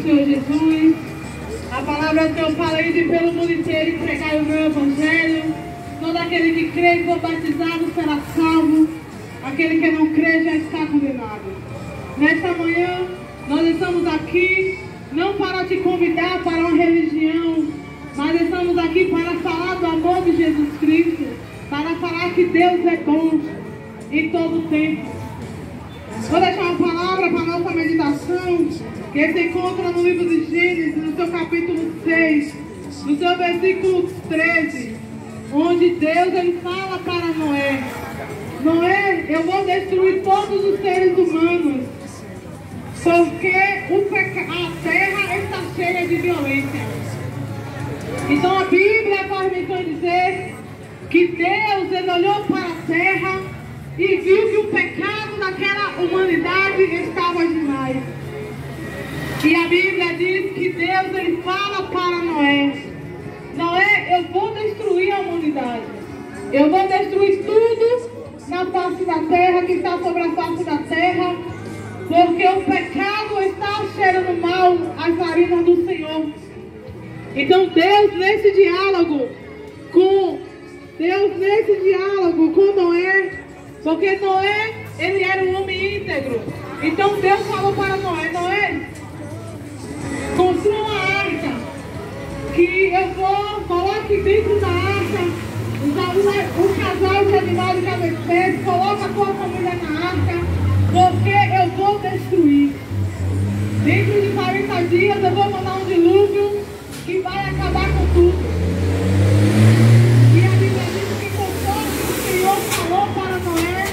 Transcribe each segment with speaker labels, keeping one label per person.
Speaker 1: Senhor Jesus. A palavra do Senhor fala aí de pelo mundo inteiro entregar o meu evangelho. Todo aquele que crê e for batizado será salvo. Aquele que não crê já está condenado. Nesta manhã, nós estamos aqui não para te convidar para uma religião, mas estamos aqui para falar do amor de Jesus Cristo, para falar que Deus é bom em todo o tempo. Vou deixar uma palavra para a nossa meditação, que se encontra no livro de Gênesis, no seu capítulo 6, no seu versículo 13, onde Deus ele fala para Noé: Noé, eu vou destruir todos os seres humanos, porque a terra está cheia de violência. Então a Bíblia faz menção de dizer que Deus ele olhou para a terra e viu que o pecado daquela humanidade estava demais. E a Bíblia diz que Deus ele fala para Noé: Noé, eu vou destruir a humanidade. Eu vou destruir tudo na face da terra, que está sobre a face da terra, porque o pecado está cheirando mal às narinas do Senhor. Então Deus nesse diálogo com Noé, porque Noé ele era um homem íntegro. Então Deus falou para Noé: Noé, construa uma arca, que eu vou coloque dentro da arca um casal de animais de cada espécie, coloca a tua família na arca, porque eu vou destruir. Dentro de 40 dias eu vou mandar um dilúvio que vai acabar com tudo. E a Bíblia diz que conforme o Senhor falou para Noé,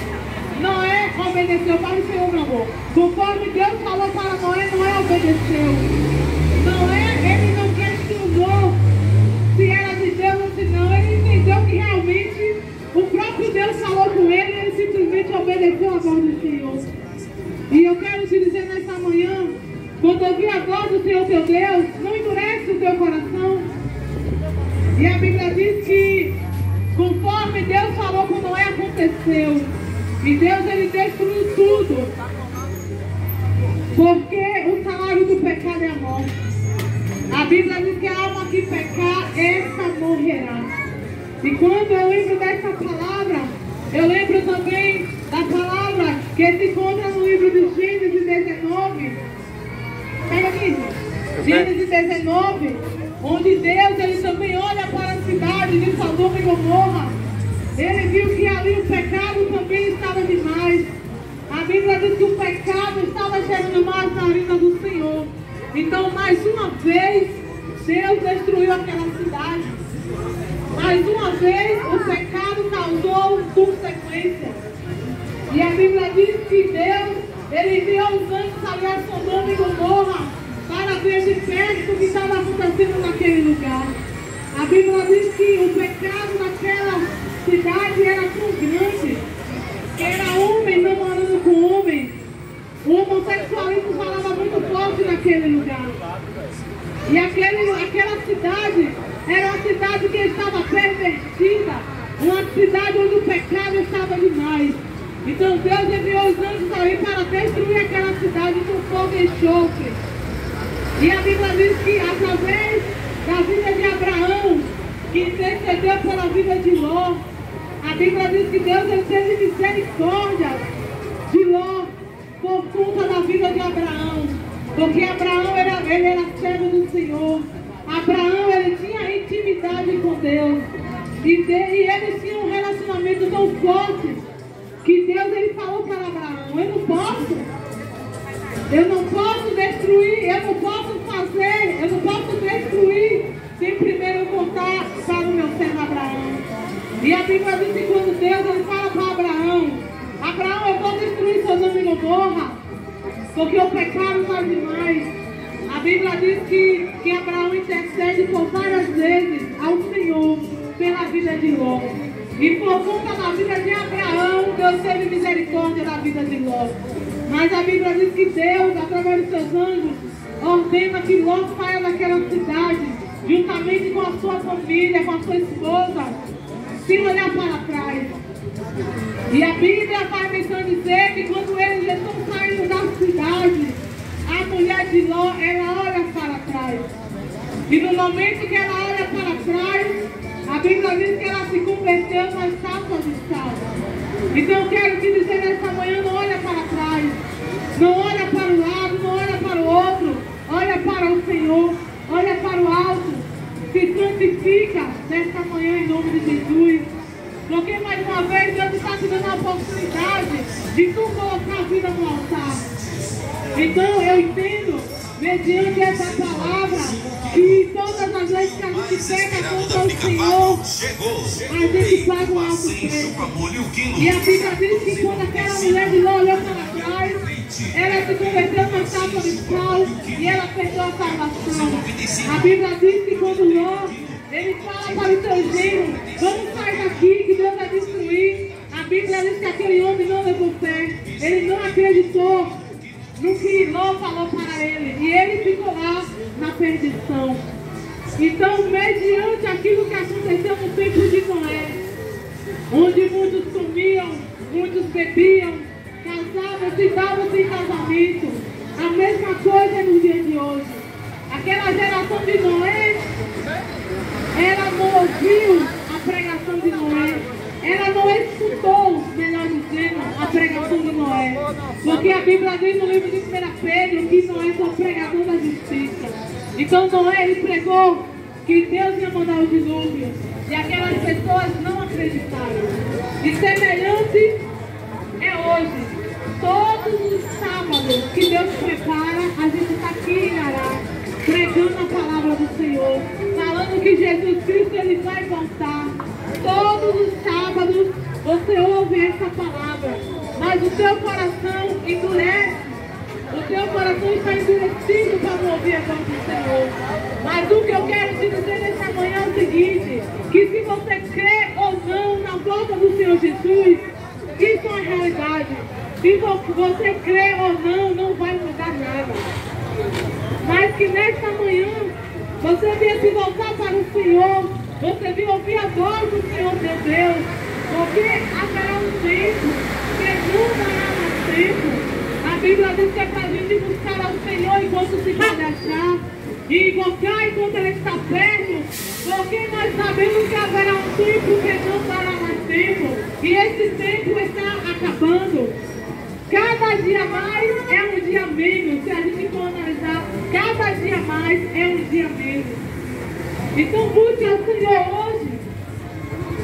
Speaker 1: Noé obedeceu. Para o Senhor, meu amor. Conforme Deus falou para Noé, Noé obedeceu. Noé, ele não questionou se era de Deus ou se não. Ele entendeu que realmente o próprio Deus falou com ele, ele simplesmente obedeceu a voz do Senhor. E eu quero te dizer nessa manhã, quando ouvir a voz do Senhor teu Deus, não endurece o teu coração. E a Bíblia diz que conforme Deus falou com Noé, aconteceu. E Deus ele destruiu tudo, porque o salário do pecado é a morte. A Bíblia diz que a alma que pecar, essa morrerá. E quando eu lembro dessa palavra, eu lembro também da palavra que se encontra no livro de Gênesis 19. Pega aqui, Gênesis 19, onde Deus ele também olha para a cidade de Sodoma e Gomorra. Ele viu que ali o pecado também estava demais. A Bíblia diz que o pecado estava cheirando mal as narinas do Senhor. Então, mais uma vez, Deus destruiu aquela cidade. Mais uma vez, o pecado causou consequências. E a Bíblia diz que Deus, ele enviou os anjos ali a Sodoma e Gomorra para ver de perto o que estava acontecendo naquele lugar. A Bíblia diz que o pecado naquela cidade era tão grande, que era homem namorando com homem. O homossexualismo falava muito forte naquele lugar. E aquela cidade era uma cidade que estava pervertida, uma cidade onde o pecado estava demais. Então Deus enviou os anjos ali para destruir aquela cidade com fogo e enxofre. E a Bíblia diz que através da vida de Abraão, que intercedeu pela vida de Ló, a Bíblia diz que Deus ele teve misericórdia de Ló por conta da vida de Abraão. Porque Abraão ele era servo do Senhor. Abraão ele tinha intimidade com Deus. E eles tinham um relacionamento tão forte que Deus ele falou para Abraão: eu não posso destruir, eu não posso destruir sem primeiro contar para o meu servo Abraão. E a Bíblia diz que quando Deus ele fala para Abraão: Abraão, eu vou destruir Sodoma e Gomorra, porque o pecado faz demais. A Bíblia diz que Abraão intercede por várias vezes ao Senhor pela vida de Ló. E por conta da vida de Abraão, Deus teve misericórdia da vida de Ló. Mas a Bíblia diz que Deus, através dos seus anjos, ordena que Ló saia daquela cidade, juntamente com a sua família, com a sua esposa, sem olhar para trás. E a Bíblia faz menção dizer que quando eles estão saindo da cidade, a mulher de Ló, ela olha E no momento que ela olha para trás, a Bíblia diz que ela se converteu numa estátua de sal. Então eu quero te dizer nessa manhã, não olha para trás, não olha para o lado, não olha para o outro, olha para o Senhor, olha para o alto, se santifica nesta manhã em nome de Jesus. Porque mais uma vez Deus está te dando a oportunidade de tu colocar a vida no altar. Então eu entendo, mediante essa palavra, que todas as vezes que a gente pega contra o Senhor, a gente paga um alto preço. E a Bíblia diz que quando aquela mulher de lá olhou para trás, ela se converteu na estátua de sal e ela perdeu a salvação. A Bíblia diz que quando Ló, ele fala para o seu genro, vamos sair daqui que Deus vai destruir. A Bíblia diz que aquele homem não levou fé, ele não acreditou no que Ló falou para ele, e ele ficou lá na perdição. Então, mediante aquilo que aconteceu no tempo de Noé, onde muitos comiam, muitos bebiam, casavam-se e davam-se em casamento, a mesma coisa no dia de hoje. Aquela geração de Noé, ela não ouviu a pregação de Noé, ela não escutou, melhor dizendo, a pregação de Noé. Porque a Bíblia diz no livro de 1 Pedro que Noé foi o pregador da justiça. Então Noé, ele pregou que Deus ia mandar o dilúvio. E aquelas pessoas não acreditaram. E semelhante é hoje. Todos os sábados que Deus prepara, a gente está aqui em Ará, pregando a palavra do Senhor, falando que Jesus Cristo ele vai voltar. Todos os sábados você ouve essa palavra, mas o teu coração endurece, o teu coração está endurecido para não ouvir a voz do Senhor. Mas o que eu quero te dizer nessa manhã é o seguinte, que se você crê ou não na volta do Senhor Jesus, isso é uma realidade. Se você crê ou não, não vai mudar nada. Mas que nesta manhã você venha se voltar para o Senhor, você venha ouvir a voz do Senhor teu Deus, porque haverá um tempo que não dará mais tempo. A Bíblia diz que é para a gente buscar ao Senhor enquanto se pode achar, e invocar enquanto Ele está perto, porque nós sabemos que haverá um tempo que não dará mais tempo, e esse tempo está acabando. Cada dia mais é um dia menos, se a gente for analisar, cada dia mais é um dia menos. Então busque ao Senhor hoje,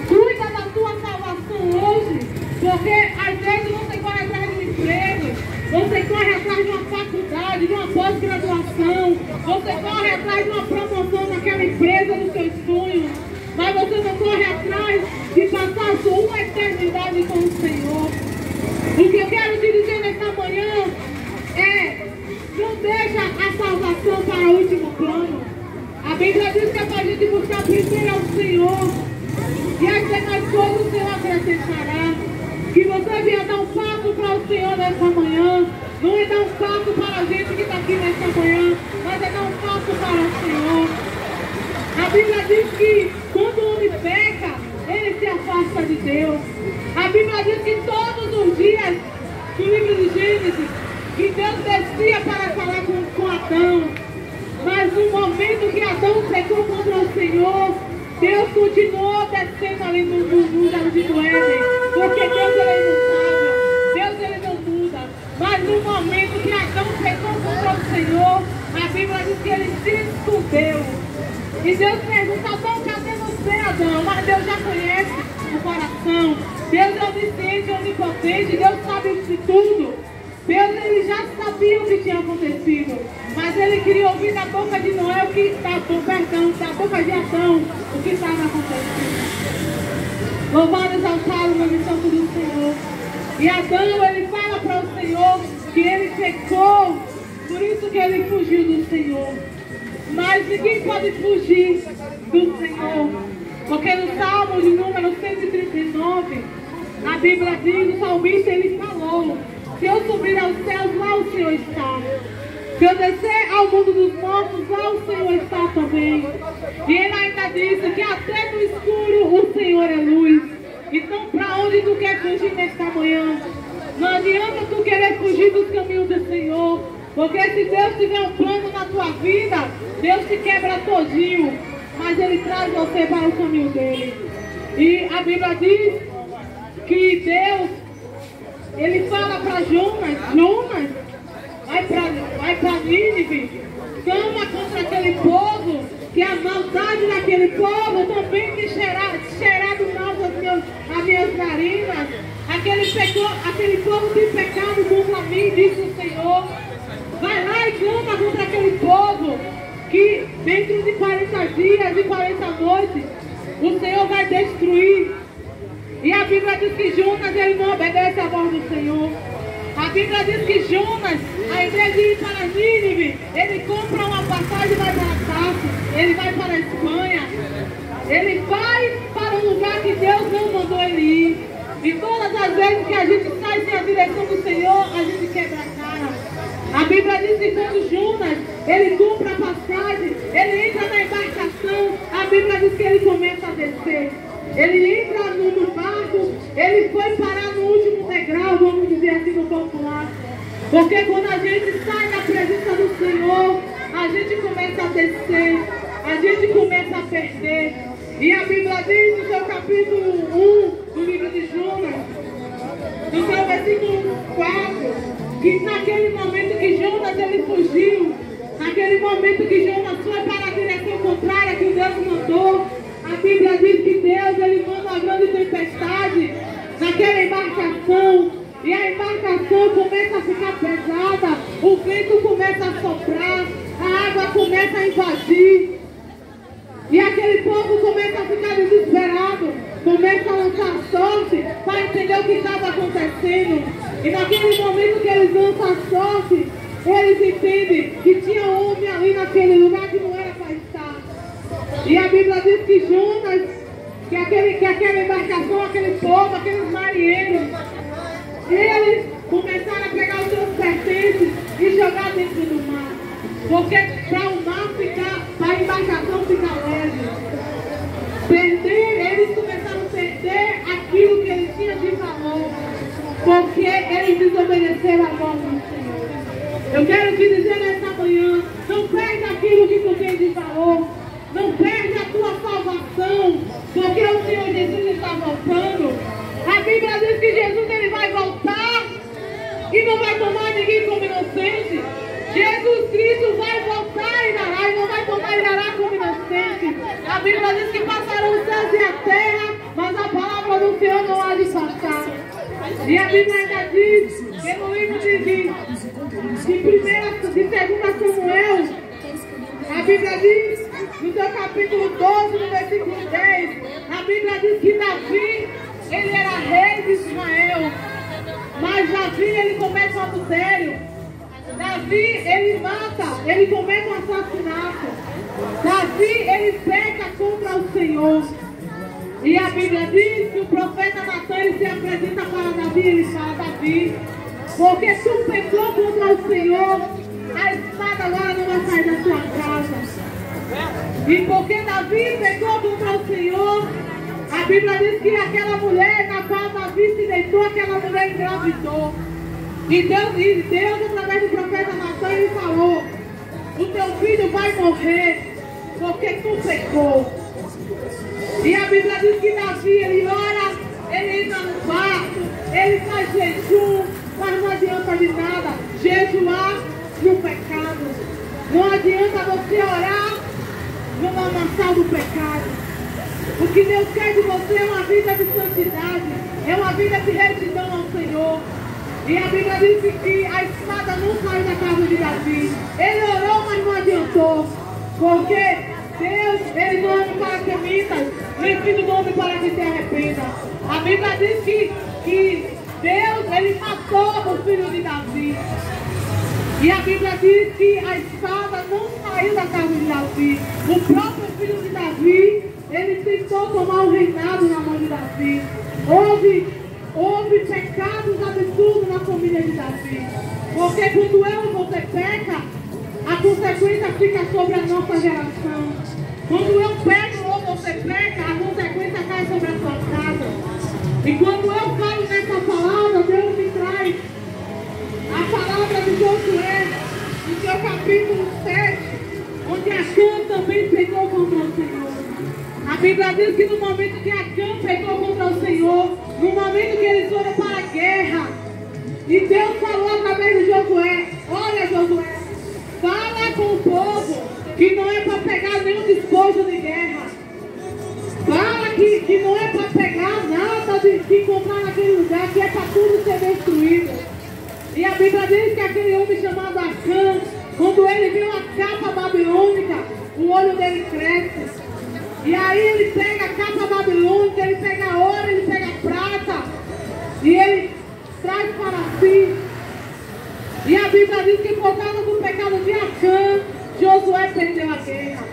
Speaker 1: cuida da tua salvação hoje, porque às vezes você corre atrás de um emprego, você corre atrás de uma faculdade, de uma pós-graduação, você corre atrás de uma promoção naquela empresa dos seus sonhos, mas você não corre atrás de passar a sua eternidade com o Senhor. O que eu quero te dizer nesta manhã é, não deixa a salvação para o último plano. A Bíblia diz que é para a gente buscar primeiro ao Senhor, e as demais coisas o Senhor acrescentará. Que você venha dar um passo para o Senhor nesta manhã, não é dar um passo para a gente que está aqui nesta manhã, mas é dar um passo para o Senhor. A Bíblia diz que quando o homem peca, ele se afasta de Deus. A Bíblia diz que todos os dias, no livro de Gênesis, que Deus descia para falar com Adão. Mas no momento que Adão pecou contra o Senhor, Deus continuou descendo ali no jardim do Éden. Porque Deus ele é imutável, Deus ele não muda. Mas no momento que Adão pecou contra o Senhor, a Bíblia diz que ele se escondeu. E Deus pergunta, Adão, cadê você, Adão? Mas Deus já conhece o coração. Deus é onisciente, onipotente, Deus sabe de tudo. Deus ele já sabia o que tinha acontecido, mas ele queria ouvir da boca de Noé o que da boca de Adão o que estava acontecendo. Louvado e exaltado o nome santo do Senhor. E Adão ele fala para o Senhor que ele pecou, por isso que ele fugiu do Senhor. Mas ninguém pode fugir do Senhor, porque no Salmo de número 139, a Bíblia diz, o salmista ele falou: se eu subir aos céus, lá o Senhor está. Se eu descer ao mundo dos mortos, lá o Senhor está também. E ele ainda disse que até no escuro o Senhor é luz. Então para onde tu quer fugir nesta manhã? Não adianta tu querer fugir dos caminhos do Senhor. Porque se Deus tiver um plano na tua vida, Deus te quebra todinho, mas Ele traz você para o caminho dele. E a Bíblia diz que Deus, Ele fala para Jonas, vai para Nínive, clama contra aquele povo, que a maldade daquele povo também tem cheirado mal as minhas narinas. Aquele povo tem pecado contra mim, disse o Senhor. Vai lá e clama contra aquele povo, que dentro de 40 dias e 40 noites, o Senhor vai destruir. E a Bíblia diz que Jonas, ele não obedece à voz do Senhor. A Bíblia diz que Jonas, ao invés de ir para Nínive, ele compra uma passagem e vai para Tarso, ele vai para a Espanha, ele vai para um lugar que Deus não mandou ele ir. E todas as vezes que a gente sai sem a direção do Senhor, a gente quebra a cara. A Bíblia diz que quando Jonas, ele compra a passagem, ele entra na embarcação, a Bíblia diz que ele começa a descer. Ele entra no barco, ele foi parar no último degrau, vamos dizer assim no popular. Porque quando a gente sai da presença do Senhor, a gente começa a descer, a gente começa a perder. E a Bíblia diz no seu capítulo 1 do livro de Jonas, no seu versículo 4, que naquele momento que Jonas ele fugiu, naquele momento que Jonas foi para a direção contrária que Deus mandou, a Bíblia diz que Deus ele manda uma grande tempestade naquela embarcação, e a embarcação começa a ficar pesada, o vento começa a soprar, a água começa a invadir, e aquele povo começa a ficar desesperado, começa a lançar sorte para entender o que estava acontecendo. E naquele momento que eles lançam a sorte, eles entendem que tinha um homem ali naquele lugar que não era para estar. E a Bíblia diz que Jonas, que aquela embarcação, aquele povo, aqueles marinheiros, eles começaram a pegar os seus pertences e jogar dentro do mar. Porque para o mar ficar, para a embarcação ficar leve. Eles começaram a perder aquilo que eles tinham de valor. Porque eles desobedeceram a voz do Senhor. Eu quero te dizer nessa manhã, não perde aquilo que tu tem de valor. Não perde a tua salvação, porque o Senhor Jesus está voltando. A Bíblia diz que Jesus ele vai voltar e não vai tomar ninguém como inocente. Jesus Cristo vai voltar e não vai tomar Irará como inocente. A Bíblia diz que passarão os céus e a terra, mas a palavra do Senhor não há de passar. E a Bíblia ainda diz que no livro de 2 Samuel, a Bíblia diz, no seu capítulo 12, no versículo 10, a Bíblia diz que Davi, ele era rei de Israel, mas Davi, ele comete um adultério. Davi, ele mata, ele comete um assassinato. Davi, ele peca contra o Senhor. E a Bíblia diz que o profeta Natan, ele se apresenta para Davi, ele fala: Davi, porque tu pecou contra o Senhor, a espada agora não vai sair da tua casa. E porque Davi pecou contra o Senhor, a Bíblia diz que aquela mulher na qual Davi se deitou, aquela mulher engravidou. E Deus através do profeta Natan, ele falou: o teu filho vai morrer, porque tu pecou. E a Bíblia diz que Davi, ele ora, ele entra no quarto, ele faz jejum, mas não adianta de nada jejuar no pecado. Não adianta você orar no lamaçal do pecado. O que Deus quer de você é uma vida de santidade, é uma vida de retidão ao Senhor. E a Bíblia diz que a espada não saiu da casa de Davi. Ele orou, mas não adiantou. Porque Deus, ele não ama para que mintas, nem filho do homem para que se arrependa. A Bíblia diz que Deus, ele matou o filho de Davi. E a Bíblia diz que a espada não saiu da casa de Davi. O próprio filho de Davi, ele tentou tomar o reinado na mão de Davi. Houve pecados absurdos na família de Davi. Porque quando eu e você peca, a consequência fica sobre a nossa geração. Quando eu peco ou você peca, a consequência cai sobre a sua casa. E quando eu falo nessa palavra, Deus me traz a palavra de Josué, Acã também pecou contra o Senhor. A Bíblia diz que no momento que Acã pecou contra o Senhor, no momento que eles foram para a guerra, e Deus falou através de Josué: olha, Josué, fala com o povo que não é para pegar nenhum despojo de guerra. Fala que não é para pegar nada de encontrar naquele lugar, que é para tudo ser destruído. E a Bíblia diz que aquele homem chamado Acã, quando ele viu a capa babilônica, o olho dele cresce. E aí ele pega a capa babilônica, ele pega ouro, ele pega prata, e ele traz para si. E a Bíblia diz que por causa do pecado de Acã, Josué perdeu a guerra.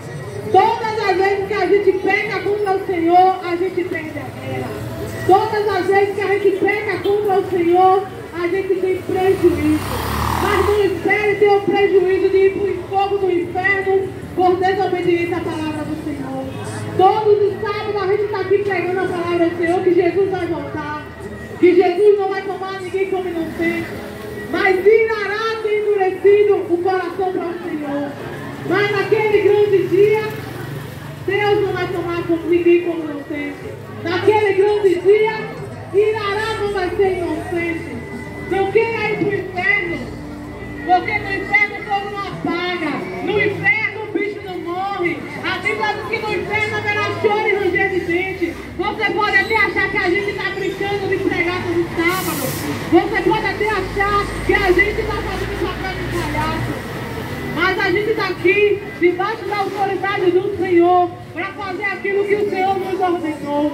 Speaker 1: Todas as vezes que a gente peca contra o Senhor, a gente perde a guerra. Todas as vezes que a gente peca contra o Senhor, a gente tem prejuízo. Mas não espere ter o prejuízo de ir para o fogo do inferno por desobediência à palavra do Senhor. Todos os sábados a gente está aqui pregando a palavra do Senhor, que Jesus vai voltar, que Jesus não vai tomar ninguém como inocente, mas irá ter endurecido o coração para o Senhor. Mas naquele grande dia, Deus não vai tomar ninguém como inocente. Naquele grande dia, Irará não vai ser inocente. Não queira ir para o inferno, porque no inferno o fogo não apaga. No inferno o bicho não morre. A Bíblia diz que no inferno haverá choro e ranger de dente. Você pode até achar que a gente está brincando de pregar todo sábado. Você pode até achar que a gente está fazendo papel de palhaço. Mas a gente está aqui, debaixo da autoridade do Senhor, para fazer aquilo que o Senhor nos ordenou.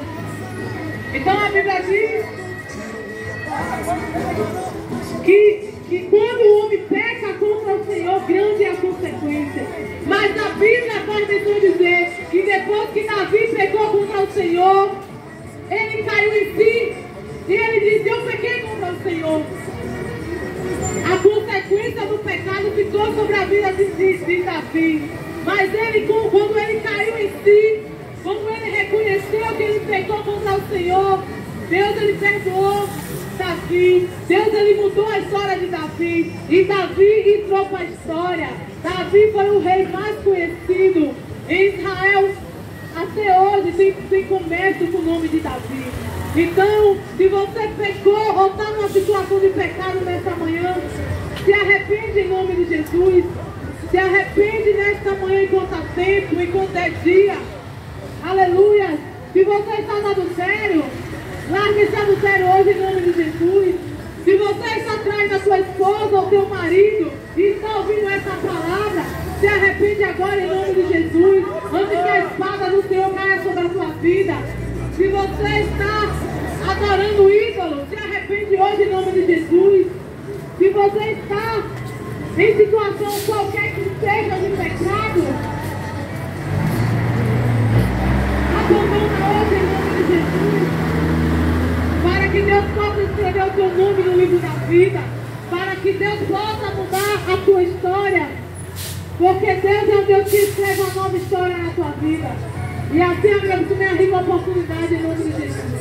Speaker 1: Então a Bíblia diz que quando o homem peca contra o Senhor, grande é a consequência. Mas a Bíblia faz menção dizer que depois que Davi pecou contra o Senhor, ele caiu em si e ele disse: eu pequei contra o Senhor. A consequência do pecado ficou sobre a vida de Davi. Mas ele, quando ele caiu em si, quando ele reconheceu que ele pecou contra o Senhor, Deus ele perdoou Davi. Deus ele mudou a história de Davi. E Davi entrou para a história. Davi foi o rei mais conhecido em Israel. Até hoje tem comércio com o nome de Davi. Então, se você pecou ou está numa situação de pecado nesta manhã, se arrepende em nome de Jesus. Se arrepende nesta manhã enquanto há tempo, enquanto é dia. Aleluia. Se você está no adultério, largue esse adultério hoje em nome de Jesus. Se você está atrás da sua esposa ou seu marido e está ouvindo essa palavra, se arrepende agora em nome de Jesus, antes que a espada do Senhor caia sobre a sua vida. Se você está adorando ídolo, se arrepende hoje em nome de Jesus. Se você está em situação qualquer que seja de pecado, abandona hoje em nome de Jesus, para que Deus possa escrever o seu nome no livro da vida, para que Deus possa mudar a tua história, porque Deus é o Deus que escreve uma nova história na tua vida. E assim, amigo, tu me arriba a oportunidade em nome de Jesus.